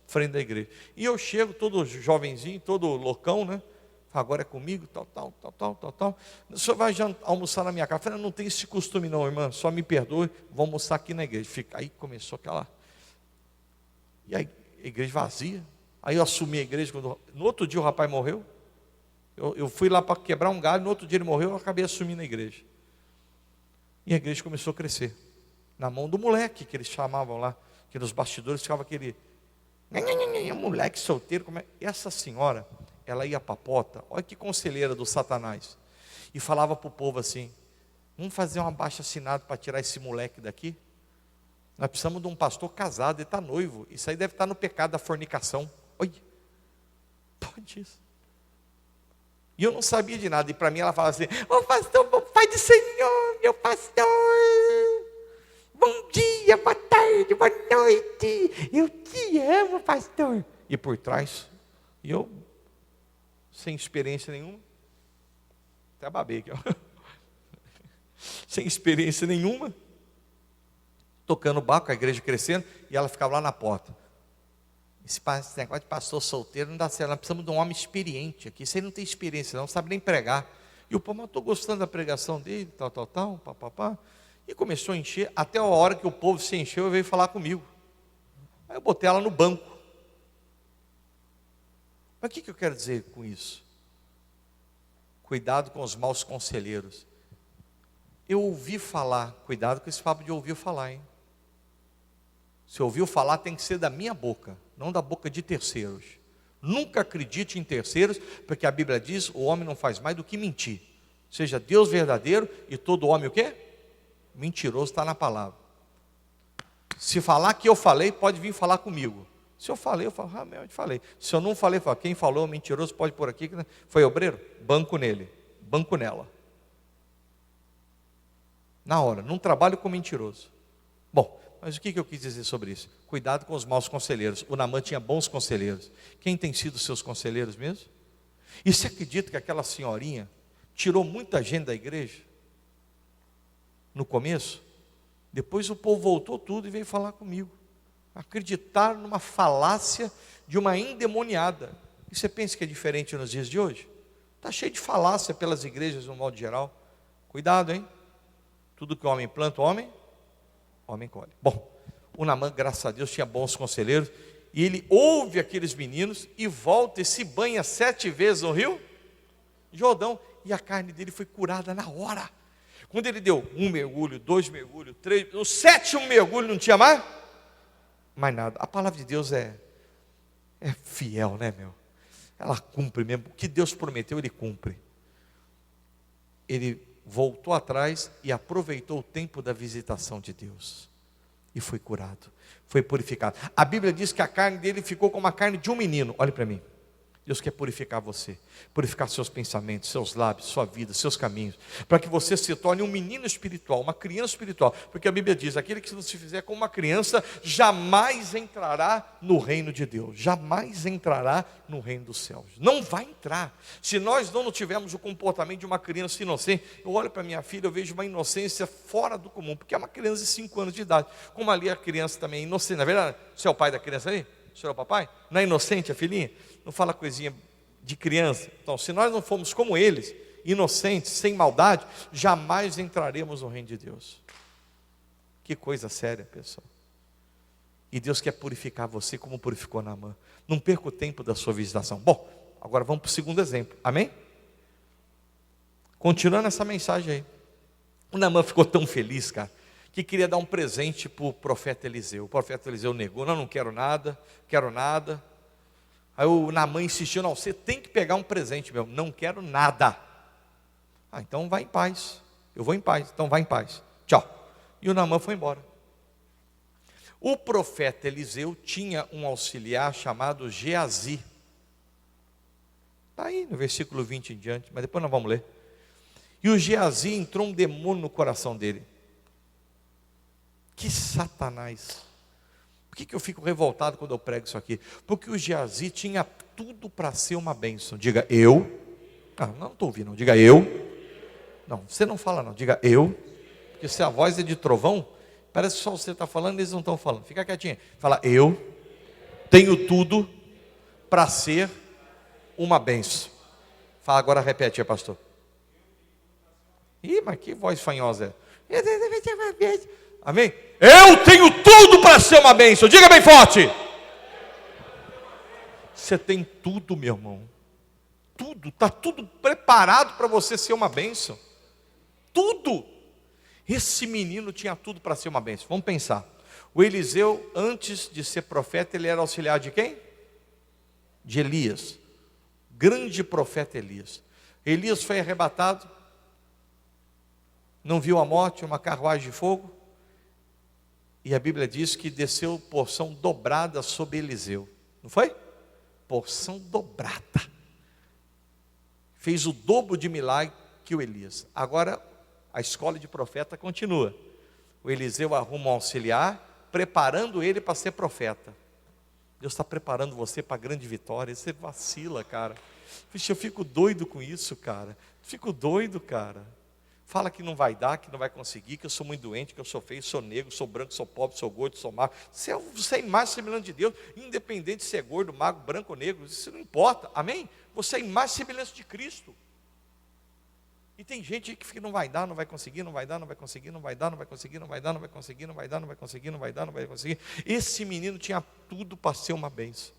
frente da igreja. E eu chego todo jovenzinho, todo loucão, né? Agora é comigo, tal. O senhor vai almoçar na minha casa? Eu falei, não tem esse costume não, irmã. Só me perdoe, vou almoçar aqui na igreja. Aí começou aquela... E aí, a igreja vazia. Aí eu assumi a igreja. No outro dia o rapaz morreu. Eu fui lá para quebrar um galho. No outro dia ele morreu. Eu acabei assumindo a igreja. E a igreja começou a crescer. Na mão do moleque que eles chamavam lá. Que nos bastidores ficava aquele... moleque solteiro. E essa senhora, ela ia para a porta. Olha que conselheira do Satanás. E falava para o povo assim: vamos fazer um abaixo-assinado para tirar esse moleque daqui? Nós precisamos de um pastor casado, ele está noivo. Isso aí deve estar no pecado da fornicação. Olha, pode isso. E eu não sabia de nada. E para mim ela falava assim: ô pastor, bom Pai do Senhor, meu pastor, bom dia, boa tarde, boa noite, eu te amo, pastor. E por trás, e eu, sem experiência nenhuma, até babei aqui, ó. Sem experiência nenhuma, tocando o barco, a igreja crescendo, e ela ficava lá na porta. Esse negócio de pastor solteiro não dá certo, nós precisamos de um homem experiente aqui. Você não tem experiência não sabe nem pregar. E o povo, mas estou gostando da pregação dele, papapá. E começou a encher, até a hora que o povo se encheu, veio falar comigo. Aí eu botei ela no banco. Mas o que eu quero dizer com isso? Cuidado com os maus conselheiros. Eu ouvi falar, cuidado com esse papo de ouvir falar, hein? Se ouviu falar, tem que ser da minha boca, não da boca de terceiros. Nunca acredite em terceiros, porque a Bíblia diz, o homem não faz mais do que mentir. Seja Deus verdadeiro e todo homem o quê? Mentiroso, está na palavra. Se falar que eu falei, pode vir falar comigo. Se eu falei, eu falo, realmente falei. Se eu não falei, eu falo, quem falou mentiroso pode pôr aqui. Foi obreiro? Banco nele, banco nela. Na hora, não trabalho com mentiroso. Bom, mas o que eu quis dizer sobre isso? Cuidado com os maus conselheiros. O Naamã tinha bons conselheiros. Quem tem sido seus conselheiros mesmo? E você acredita que aquela senhorinha tirou muita gente da igreja? No começo? Depois o povo voltou tudo e veio falar comigo. Acreditaram numa falácia de uma endemoniada. E você pensa que é diferente nos dias de hoje? Está cheio de falácia pelas igrejas no modo geral. Cuidado, hein? Tudo que o homem planta, o homem colhe. Bom, o Naamã, graças a Deus, tinha bons conselheiros. E ele ouve aqueles meninos e volta e se banha 7 vezes no rio Jordão. E a carne dele foi curada na hora. Quando ele deu 1 mergulho, 2 mergulhos, 3, o 7º mergulho não tinha mais nada. A palavra de Deus é fiel, né, meu? Ela cumpre mesmo. O que Deus prometeu, Ele cumpre. Ele voltou atrás e aproveitou o tempo da visitação de Deus. E foi curado, foi purificado. A Bíblia diz que a carne dele ficou como a carne de um menino. Olhe para mim. Deus quer purificar você, purificar seus pensamentos, seus lábios, sua vida, seus caminhos, para que você se torne um menino espiritual, uma criança espiritual, porque a Bíblia diz, aquele que se fizer como uma criança, jamais entrará no reino de Deus, jamais entrará no reino dos céus, não vai entrar, se nós não tivermos o comportamento de uma criança inocente. Eu olho para minha filha, eu vejo uma inocência fora do comum, porque é uma criança de 5 anos de idade, como ali a criança também é inocente, na verdade, você é o pai da criança aí? O senhor é o papai? Não é inocente a filhinha? Não fala coisinha de criança. Então, se nós não formos como eles, inocentes, sem maldade, jamais entraremos no reino de Deus. Que coisa séria, pessoal. E Deus quer purificar você como purificou Naamã. Não perca o tempo da sua visitação. Bom, agora vamos para o segundo exemplo. Amém? Continuando essa mensagem aí. O Naamã ficou tão feliz, cara, que queria dar um presente para o profeta Eliseu. O profeta Eliseu negou, não quero nada, quero nada. Aí o Naamã insistiu, não, você tem que pegar um presente meu, não quero nada. Então vai em paz, eu vou em paz, então vai em paz, tchau. E o Naamã foi embora. O profeta Eliseu tinha um auxiliar chamado Geazi. Está aí no versículo 20 em diante, mas depois nós vamos ler. E o Geazi entrou um demônio no coração dele. Que Satanás! Por que eu fico revoltado quando eu prego isso aqui? Porque o Geazi tinha tudo para ser uma bênção. Diga eu. Não estou ouvindo, não. Diga eu. Não, você não fala não, diga eu. Porque se a voz é de trovão, parece que só você está falando e eles não estão falando. Fica quietinho. Fala, eu tenho tudo para ser uma bênção. Fala agora, repete aí, pastor. Ih, mas que voz fanhosa é? Amém? Eu tenho tudo para ser uma bênção. Diga bem forte. Você tem tudo, meu irmão. Tudo, está tudo preparado para você ser uma bênção. Tudo. Esse menino tinha tudo para ser uma bênção. Vamos pensar. O Eliseu, antes de ser profeta, ele era auxiliar de quem? De Elias. Grande profeta Elias. Elias foi arrebatado. Não viu a morte, uma carruagem de fogo. E a Bíblia diz que desceu porção dobrada sobre Eliseu. Não foi? Porção dobrada. Fez o dobro de milagre que o Elias. Agora, a escola de profeta continua. O Eliseu arruma um auxiliar, preparando ele para ser profeta. Deus está preparando você para a grande vitória. Você vacila, cara. Vixe, eu fico doido com isso, cara. Fico doido, cara. Fala que não vai dar, que não vai conseguir, que eu sou muito doente, que eu sou feio, sou negro, sou branco, sou pobre, sou gordo, sou magro. Você é imagem e semelhança de Deus, independente de ser gordo, magro, branco ou negro, isso não importa, amém? Você é imagem e semelhança de Cristo. E tem gente que fica, não vai dar, não vai conseguir, não vai dar, não vai conseguir, não vai dar, não vai conseguir, não vai dar, não vai conseguir, não vai dar, não vai conseguir, não vai dar, não vai conseguir. Esse menino tinha tudo para ser uma bênção.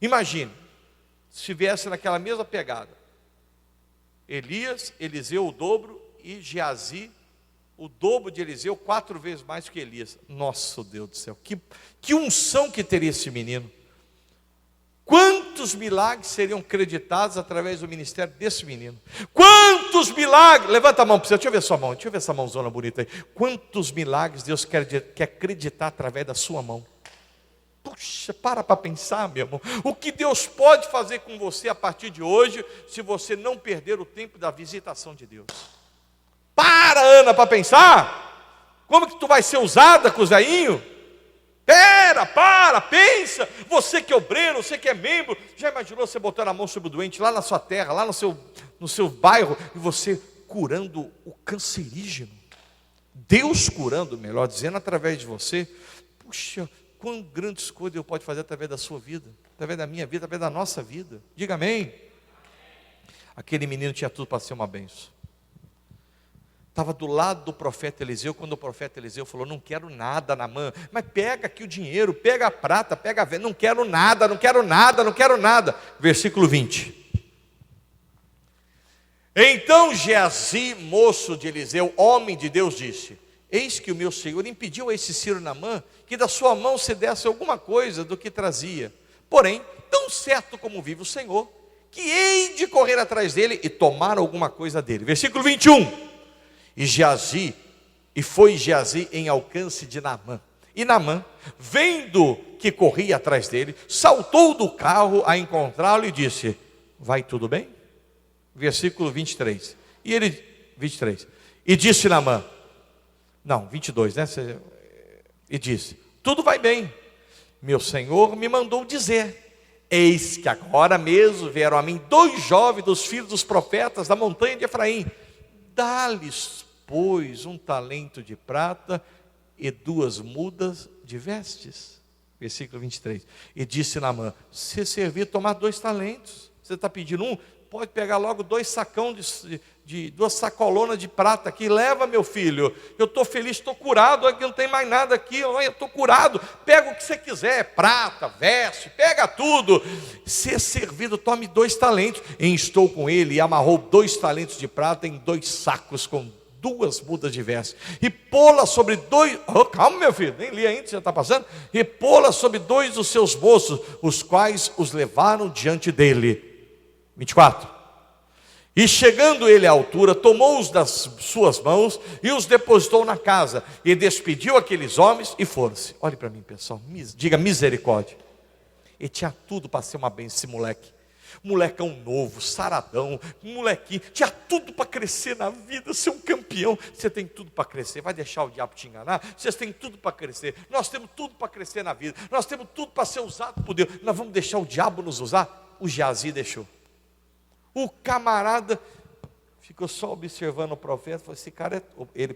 Imagine, se viesse naquela mesma pegada. Elias, Eliseu o dobro e Geazi o dobro de Eliseu, 4 vezes mais que Elias. Nossa, Deus do céu, que unção que teria esse menino. Quantos milagres seriam creditados através do ministério desse menino? Quantos milagres, levanta a mão para você, deixa eu ver sua mão, deixa eu ver essa mãozona bonita aí. Quantos milagres Deus quer acreditar através da sua mão? Puxa, para pensar, meu irmão. O que Deus pode fazer com você a partir de hoje, se você não perder o tempo da visitação de Deus. Para, Ana, para pensar. Como que tu vai ser usada com os velhinhos? Para, pensa. Você que é obreiro, você que é membro, já imaginou você botando a mão sobre o doente lá na sua terra, lá no seu bairro, e você curando o cancerígeno? Deus curando, melhor dizendo, através de você. Puxa, quão grandes coisas Deus pode fazer através da sua vida, através da minha vida, através da nossa vida. Diga amém. Aquele menino tinha tudo para ser uma bênção. Estava do lado do profeta Eliseu, quando o profeta Eliseu falou, não quero nada, Naamã, mas pega aqui o dinheiro, pega a prata, pega a venda, não quero nada, não quero nada, não quero nada. Versículo 20. Então Geazi, moço de Eliseu, homem de Deus, disse, eis que o meu senhor impediu a esse Ciro Naamã que da sua mão se desse alguma coisa do que trazia. Porém, tão certo como vive o Senhor, que hei de correr atrás dele e tomar alguma coisa dele. Versículo 21. E foi Geazi em alcance de Naamã, E Naamã, vendo que corria atrás dele, saltou do carro a encontrá-lo e disse: vai tudo bem? Versículo 23. E ele, 23. E disse Naamã, não, 22, né? E disse: tudo vai bem. Meu senhor me mandou dizer: eis que agora mesmo vieram a mim 2 jovens dos filhos dos profetas da montanha de Efraim. Dá-lhes, pois, 1 talento de prata e 2 mudas de vestes. Versículo 23. E disse Naamã: se servir tomar 2 talentos, você está pedindo 1? Pode pegar logo 2 sacão de 2 sacolonas de prata aqui, leva, meu filho. Eu estou feliz, estou curado, aqui não tem mais nada aqui, olha, estou curado. Pega o que você quiser, prata, veste, pega tudo. Se servido, tome 2 talentos. E estou com ele, e amarrou 2 talentos de prata em 2 sacos com 2 mudas de vestes, e pô-la sobre 2, calma meu filho, nem li ainda, já está passando, e pô-la sobre 2 dos seus moços, os quais os levaram diante dele. 24. E chegando ele à altura, tomou-os das suas mãos e os depositou na casa, e despediu aqueles homens e foram-se. Olhe para mim, pessoal, diga misericórdia. Ele tinha tudo para ser uma bênção, esse moleque. Molecão novo, saradão, molequinho, tinha tudo para crescer na vida, ser um campeão. Você tem tudo para crescer, vai deixar o diabo te enganar? Vocês têm tudo para crescer, nós temos tudo para crescer na vida, nós temos tudo para ser usado por Deus. Nós vamos deixar o diabo nos usar? O Geazi deixou. O camarada ficou só observando o profeta, falou: esse cara, ele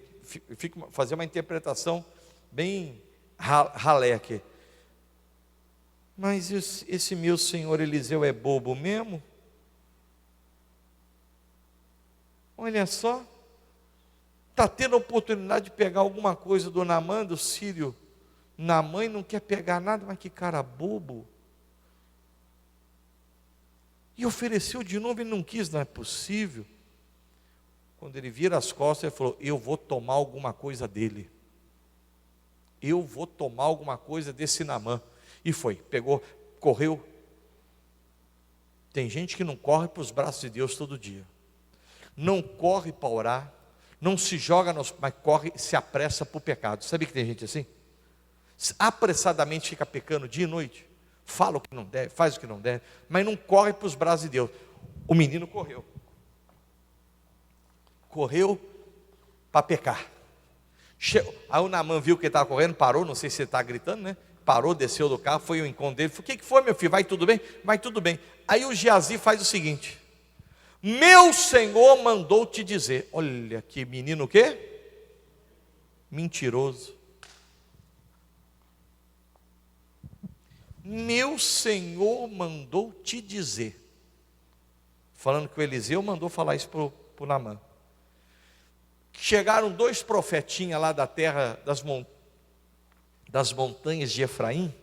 fica fazer uma interpretação bem ralé aqui. Mas esse meu senhor Eliseu é bobo mesmo? Olha só, está tendo a oportunidade de pegar alguma coisa do Naamã, do sírio. Naamã não quer pegar nada, mas que cara bobo. E ofereceu de novo, ele não quis, não é possível. Quando ele vira as costas, ele falou: eu vou tomar alguma coisa dele. Eu vou tomar alguma coisa desse Naamã. E foi, pegou, correu. Tem gente que não corre para os braços de Deus todo dia. Não corre para orar, não se joga, mas corre, se apressa para o pecado. Sabia que tem gente assim? Apressadamente fica pecando dia e noite. Fala o que não deve, faz o que não deve, mas não corre para os braços de Deus. O menino correu. Correu para pecar. Aí o Naamã viu que ele estava correndo, parou, não sei se ele está gritando, né? Parou, desceu do carro, foi ao encontro dele, falou: o que foi, meu filho? Vai tudo bem? Vai tudo bem. Aí o Geazi faz o seguinte: meu senhor mandou te dizer. Olha que menino o quê? Mentiroso. Meu senhor mandou te dizer. Falando que o Eliseu mandou falar isso para o Naamã. Chegaram 2 profetinhas lá da terra das montanhas de Efraim,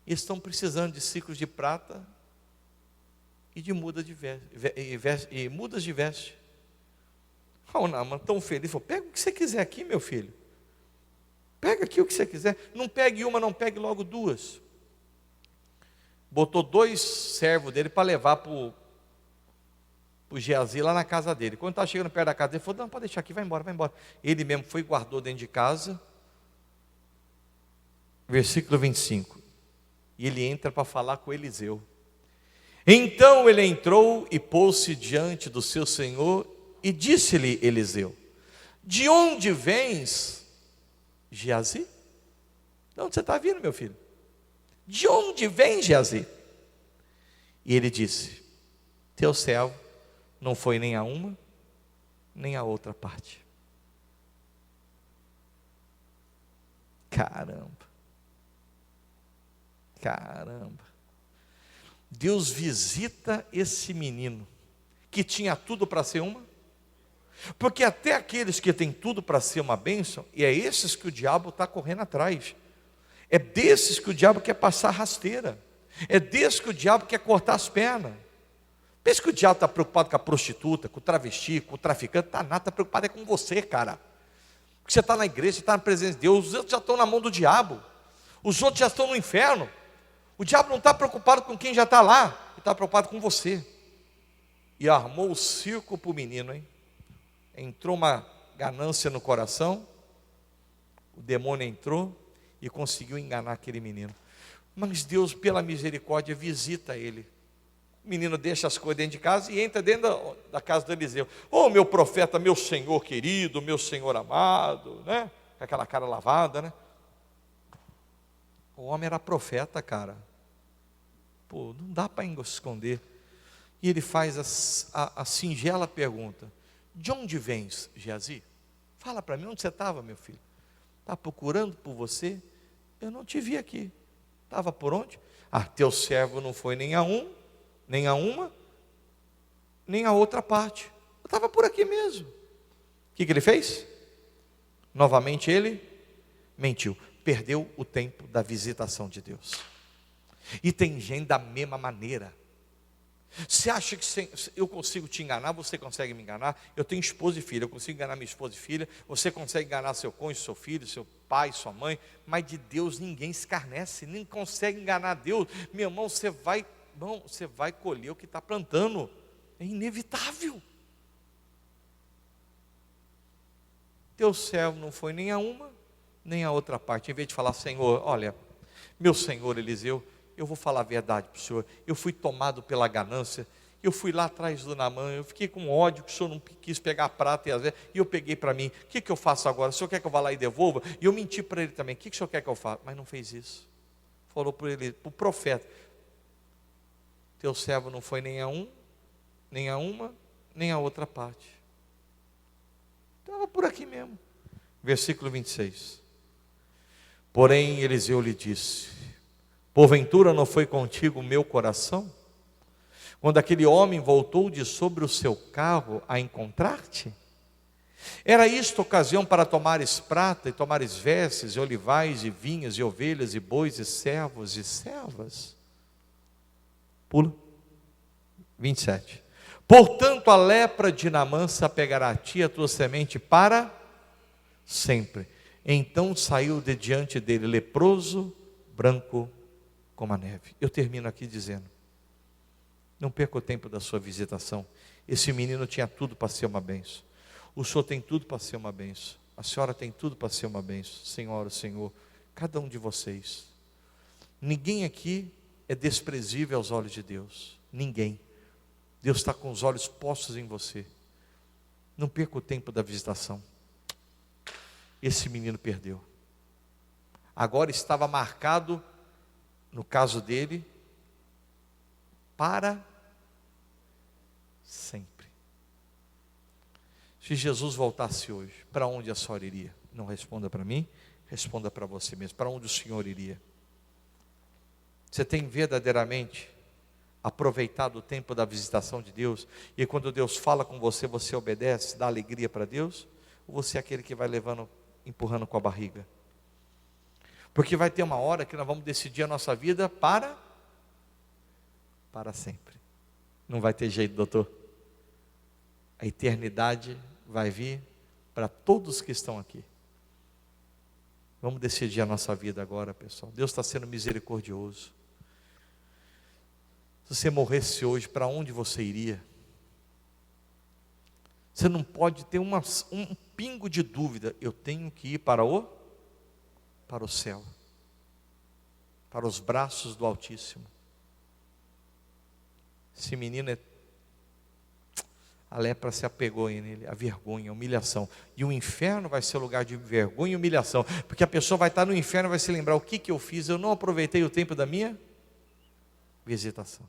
e estão precisando de ciclos de prata e de mudas de veste. O Naamã tão feliz, falou: pega o que você quiser aqui, meu filho, pega aqui o que você quiser, não pegue uma, não pegue logo 2. Botou 2 servos dele para levar para o Geazi lá na casa dele. Quando estava chegando perto da casa dele, ele falou: não, pode deixar aqui, vai embora, vai embora. Ele mesmo foi e guardou dentro de casa. Versículo 25. E ele entra para falar com Eliseu. Então ele entrou e pôs-se diante do seu senhor, e disse-lhe Eliseu: de onde vens, Geazi? De onde você está vindo, meu filho? De onde vem, Geazi? E ele disse: teu servo não foi nem a uma, nem a outra parte. Caramba. Deus visita esse menino, que tinha tudo para ser uma. Porque até aqueles que têm tudo para ser uma bênção, e é esses que o diabo está correndo atrás. É desses que o diabo quer passar rasteira. É desses que o diabo quer cortar as pernas. Pensa que o diabo está preocupado com a prostituta, com o travesti, com o traficante. Está nada, está preocupado é com você, cara. Porque você está na igreja, você está na presença de Deus. Os outros já estão na mão do diabo. Os outros já estão no inferno. O diabo não está preocupado com quem já está lá. Ele está preocupado com você. E armou o circo para o menino, hein? Entrou uma ganância no coração. O demônio entrou e conseguiu enganar aquele menino. Mas Deus, pela misericórdia, visita ele. O menino deixa as coisas dentro de casa e entra dentro da casa do Eliseu. Ô, meu profeta, meu Senhor querido, meu Senhor amado, né? Com aquela cara lavada, né? O homem era profeta, cara. Pô, não dá para esconder. E ele faz a singela pergunta: de onde vens, Geazi? Fala para mim, onde você estava, meu filho? Estava procurando por você? Eu não te vi aqui. Estava por onde? Ah, teu servo não foi nem a um, nem a uma, nem a outra parte. Eu estava por aqui mesmo. O que ele fez? Novamente ele mentiu. Perdeu o tempo da visitação de Deus. E tem gente da mesma maneira. Você acha que eu consigo te enganar? Você consegue me enganar? Eu tenho esposa e filha, eu consigo enganar minha esposa e filha. Você consegue enganar seu cônjuge, seu filho, seu pai, sua mãe. Mas de Deus ninguém escarnece, nem consegue enganar Deus. Meu irmão, você vai colher o que está plantando. É inevitável. Teu servo não foi nem a uma, nem a outra parte. Em vez de falar: Senhor, olha, meu senhor Eliseu, eu vou falar a verdade para o senhor. Eu fui tomado pela ganância. Eu fui lá atrás do Naamã. Eu fiquei com ódio que o senhor não quis pegar a prata e as velas. E eu peguei para mim. O que eu faço agora? O senhor quer que eu vá lá e devolva? E eu menti para ele também. O que o senhor quer que eu faça? Mas não fez isso. Falou para ele, para o profeta: teu servo não foi nem a um, nem a uma, nem a outra parte. Estava por aqui mesmo. Versículo 26. Porém Eliseu lhe disse: porventura não foi contigo o meu coração, quando aquele homem voltou de sobre o seu carro a encontrar-te? Era isto ocasião para tomares prata, e tomares vestes, e olivais, e vinhas, e ovelhas, e bois, e servos, e servas? Pula. 27. Portanto a lepra de Naamã se apegará a ti, a tua semente para sempre. Então saiu de diante dele leproso, branco como a neve. Eu termino aqui dizendo: não perca o tempo da sua visitação. Esse menino tinha tudo para ser uma bênção. O senhor tem tudo para ser uma bênção. A senhora tem tudo para ser uma bênção. Senhora, Senhor, cada um de vocês. Ninguém aqui é desprezível aos olhos de Deus. Ninguém. Deus está com os olhos postos em você. Não perca o tempo da visitação. Esse menino perdeu. Agora estava marcado, no caso dele, para sempre. Se Jesus voltasse hoje, para onde a senhora iria? Não responda para mim, responda para você mesmo. Para onde o senhor iria? Você tem verdadeiramente aproveitado o tempo da visitação de Deus? E quando Deus fala com você, você obedece, dá alegria para Deus? Ou você é aquele que vai levando, empurrando com a barriga? Porque vai ter uma hora que nós vamos decidir a nossa vida para sempre. Não vai ter jeito, doutor. A eternidade vai vir para todos que estão aqui. Vamos decidir a nossa vida agora, pessoal. Deus está sendo misericordioso. Se você morresse hoje, para onde você iria? Você não pode ter um pingo de dúvida. Eu tenho que ir para o céu, para os braços do Altíssimo. Esse menino, a lepra se apegou nele, a vergonha, a humilhação. E o inferno vai ser lugar de vergonha e humilhação, porque a pessoa vai estar no inferno e vai se lembrar: o que eu fiz? Eu não aproveitei o tempo da minha visitação.